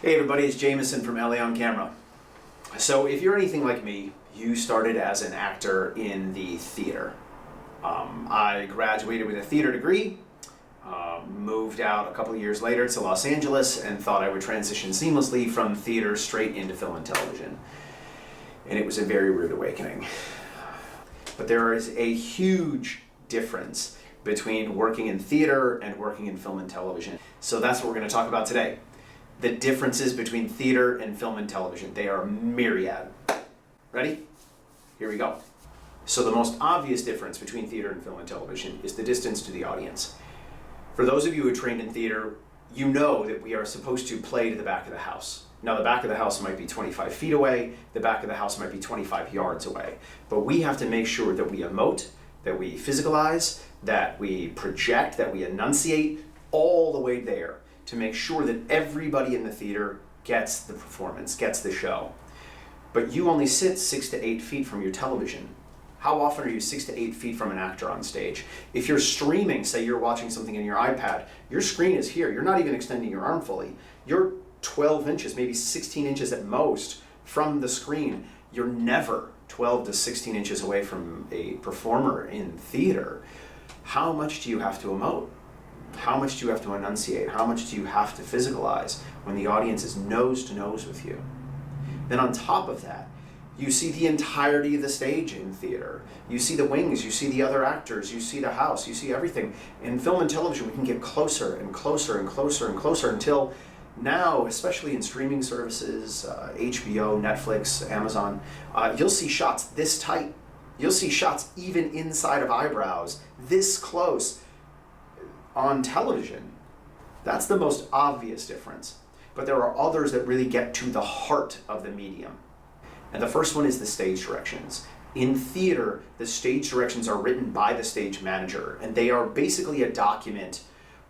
Hey everybody, it's Jameson from LA on Camera. So if you're anything like me, you started as an actor in the theater. I graduated with a theater degree, moved out a couple of years later to Los Angeles, and thought I would transition seamlessly from theater straight into film and television. And it was a very rude awakening. But there is a huge difference between working in theater and working in film and television. So that's what we're going to talk about today. The differences between theater and film and television. They are myriad. Ready? Here we go. So the most obvious difference between theater and film and television is the distance to the audience. For those of you who trained in theater, you know that we are supposed to play to the back of the house. Now the back of the house might be 25 feet away, the back of the house might be 25 yards away. But we have to make sure that we emote, that we physicalize, that we project, that we enunciate all the way there, to make sure that everybody in the theater gets the performance, gets the show. But you only sit 6 to 8 feet from your television. How often are you 6 to 8 feet from an actor on stage? If you're streaming, say you're watching something in your iPad, your screen is here. You're not even extending your arm fully. You're 12 inches, maybe 16 inches at most from the screen. You're never 12 to 16 inches away from a performer in theater. How much do you have to emote? How much do you have to enunciate? How much do you have to physicalize when the audience is nose to nose with you? Then on top of that, you see the entirety of the stage in theater. You see the wings, you see the other actors, you see the house, you see everything. In film and television, we can get closer and closer and closer and closer until now, especially in streaming services, HBO, Netflix, Amazon, you'll see shots this tight. You'll see shots even inside of eyebrows, this close. On television, that's the most obvious difference. But there are others that really get to the heart of the medium. And the first one is the stage directions. In theater, the stage directions are written by the stage manager, and they are basically a document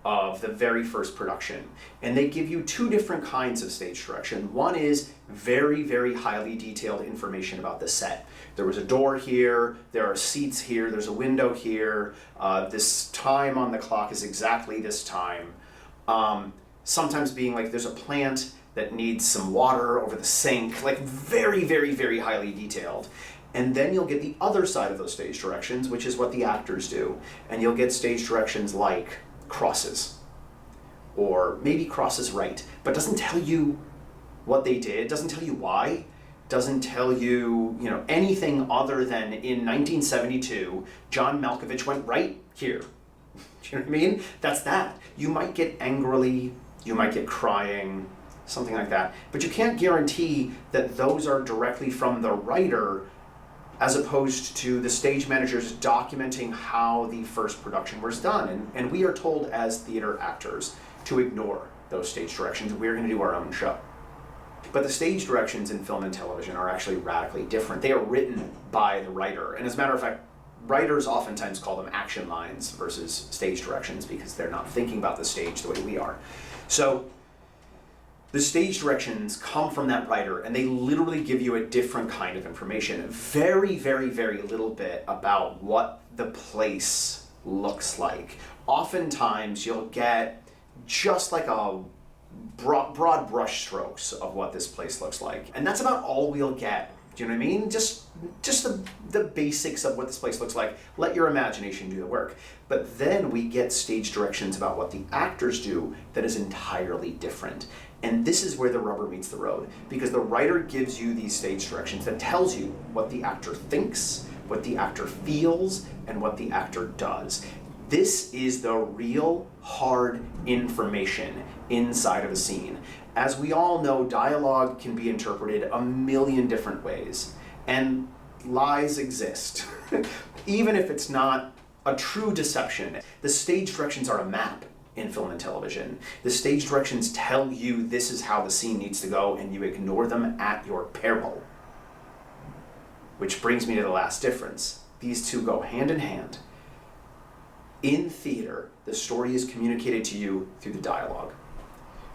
of the very first production. And they give you two different kinds of stage direction. One is very, very highly detailed information about the set. There was a door here, there are seats here, there's a window here, this time on the clock is exactly this time. Sometimes being like there's a plant that needs some water over the sink, like very, very, very highly detailed. And then you'll get the other side of those stage directions, which is what the actors do. And you'll get stage directions like crosses, or maybe crosses right, but doesn't tell you what they did, doesn't tell you why, doesn't tell you, anything other than in 1972, John Malkovich went right here. Do you know what I mean? That's that. You might get angrily, you might get crying, something like that, but you can't guarantee that those are directly from the writer as opposed to the stage managers documenting how the first production was done. And we are told as theater actors to ignore those stage directions. We're going to do our own show. But the stage directions in film and television are actually radically different. They are written by the writer. And as a matter of fact, writers oftentimes call them action lines versus stage directions because they're not thinking about the stage the way we are. So the stage directions come from that writer, and they literally give you a different kind of information. Very, very, very little bit about what the place looks like. Oftentimes, you'll get just like a broad brush strokes of what this place looks like. And that's about all we'll get. Do you know what I mean? Just the basics of what this place looks like. Let your imagination do the work. But then we get stage directions about what the actors do that is entirely different. And this is where the rubber meets the road, because the writer gives you these stage directions that tells you what the actor thinks, what the actor feels, and what the actor does. This is the real hard information inside of a scene. As we all know, dialogue can be interpreted a million different ways, and lies exist. Even if it's not a true deception, the stage directions are a map in film and television. The stage directions tell you this is how the scene needs to go, and you ignore them at your peril. Which brings me to the last difference. These two go hand in hand. In theater, the story is communicated to you through the dialogue.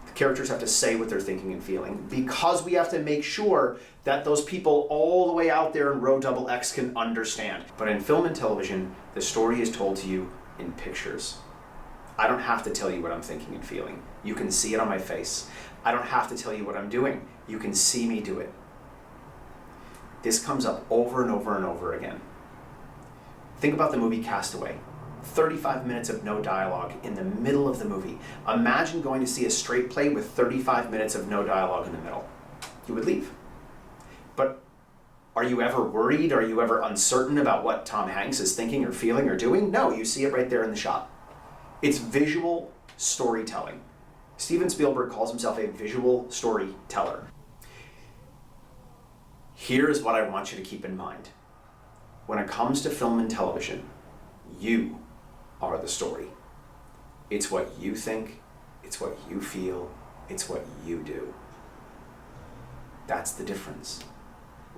The characters have to say what they're thinking and feeling, because we have to make sure that those people all the way out there in row double X can understand. But in film and television, the story is told to you in pictures. I don't have to tell you what I'm thinking and feeling. You can see it on my face. I don't have to tell you what I'm doing. You can see me do it. This comes up over and over and over again. Think about the movie Castaway. 35 minutes of no dialogue in the middle of the movie. Imagine going to see a straight play with 35 minutes of no dialogue in the middle. You would leave. But are you ever worried? Are you ever uncertain about what Tom Hanks is thinking or feeling or doing? No, you see it right there in the shot. It's visual storytelling. Steven Spielberg calls himself a visual storyteller. Here is what I want you to keep in mind. When it comes to film and television, you are the story. It's what you think, it's what you feel, it's what you do. That's the difference.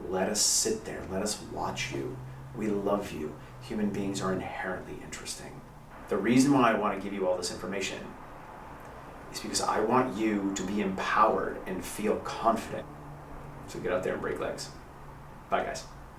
Let us sit there, let us watch you. We love you. Human beings are inherently interesting. The reason why I want to give you all this information is because I want you to be empowered and feel confident. So get out there and break legs. Bye, guys.